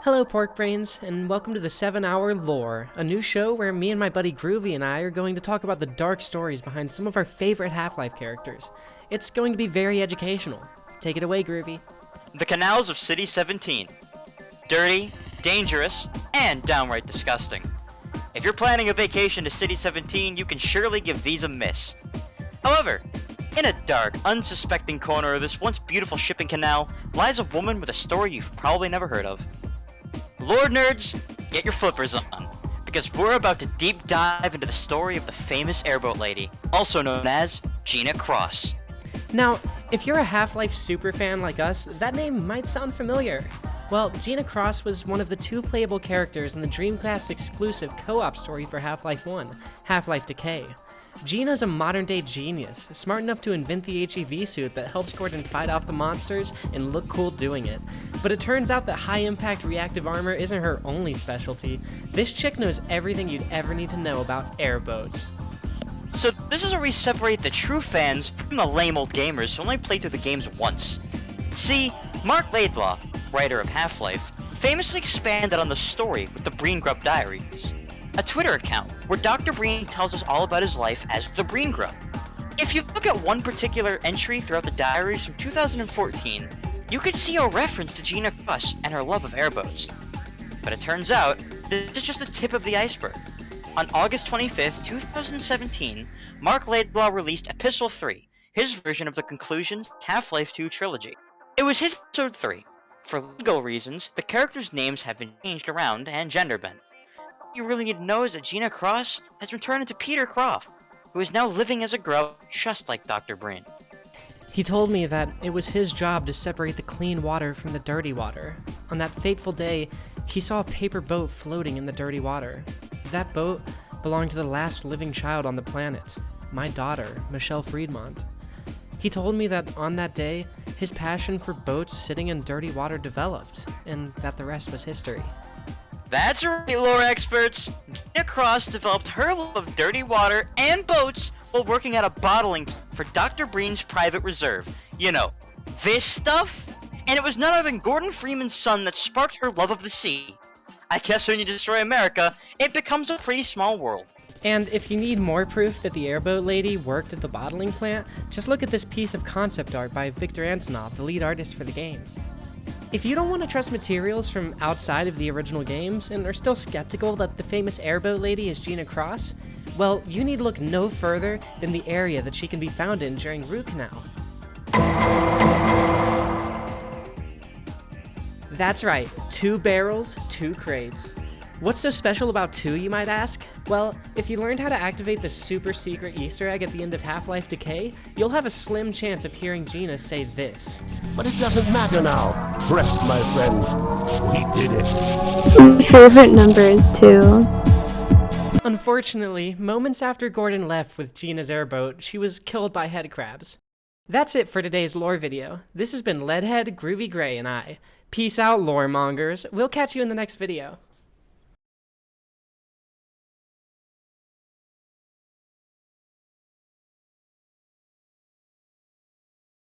Hello Pork Brains, and welcome to the 7-Hour Lore, a new show where me and my buddy Groovy and I are going to talk about the dark stories behind some of our favorite Half-Life characters. It's going to be very educational. Take it away, Groovy. The canals of City 17. Dirty, dangerous, and downright disgusting. If you're planning a vacation to City 17, you can surely give these a miss. However, in a dark, unsuspecting corner of this once beautiful shipping canal lies a woman with a story you've probably never heard of. Lord nerds, get your flippers on, because we're about to deep dive into the story of the famous airboat lady, also known as GINA Cross. Now, if you're a Half-Life superfan like us, that name might sound familiar. Well, GINA Cross was one of the two playable characters in the Dreamcast exclusive co-op story for Half-Life 1, Half-Life Decay. GINA's a modern-day genius, smart enough to invent the HEV suit that helps Gordon fight off the monsters and look cool doing it. But it turns out that high-impact reactive armor isn't her only specialty. This chick knows everything you'd ever need to know about airboats. So this is where we separate the true fans from the lame old gamers who only play through the games once. See, Mark Laidlaw, writer of Half-Life, famously expanded on the story with the Breen Grub Diaries, a Twitter account where Dr. Breen tells us all about his life as the Breen Grub. If you look at one particular entry throughout the diaries from 2014, you could see a reference to GINA Cross and her love of airboats. But it turns out, this is just the tip of the iceberg. On August 25th, 2017, Mark Laidlaw released Epistle 3, his version of the conclusion's Half-Life 2 trilogy. It was his episode 3. For legal reasons, the characters' names have been changed around and gender bent. What you really need to know is that GINA Cross has been turned into Peter Croft, who is now living as a grub just like Dr. Breen. He told me that it was his job to separate the clean water from the dirty water. On that fateful day, he saw a paper boat floating in the dirty water. That boat belonged to the last living child on the planet, my daughter, Michelle Friedmont. He told me that on that day, his passion for boats sitting in dirty water developed, and that the rest was history. That's right, lore experts! GINA Cross developed her love of dirty water and boats while working at a bottling plant for Dr. Breen's private reserve. You know, this stuff? And it was none other than Gordon Freeman's son that sparked her love of the sea. I guess when you destroy America, it becomes a pretty small world. And if you need more proof that the airboat lady worked at the bottling plant, just look at this piece of concept art by Victor Antonov, the lead artist for the game. If you don't want to trust materials from outside of the original games and are still skeptical that the famous airboat lady is GINA Cross, well, you need to look no further than the area that she can be found in during Root Canal. That's right, 2 barrels, 2 crates. What's so special about 2, you might ask? Well, if you learned how to activate the super secret Easter egg at the end of Half-Life Decay, you'll have a slim chance of hearing GINA say this. But it doesn't matter now. Rest, my friends. We did it. Favorite numbers, too. Unfortunately, moments after Gordon left with GINA's airboat, she was killed by headcrabs. That's it for today's lore video. This has been Leadhead, Groovy Gray, and I. Peace out, lore mongers. We'll catch you in the next video.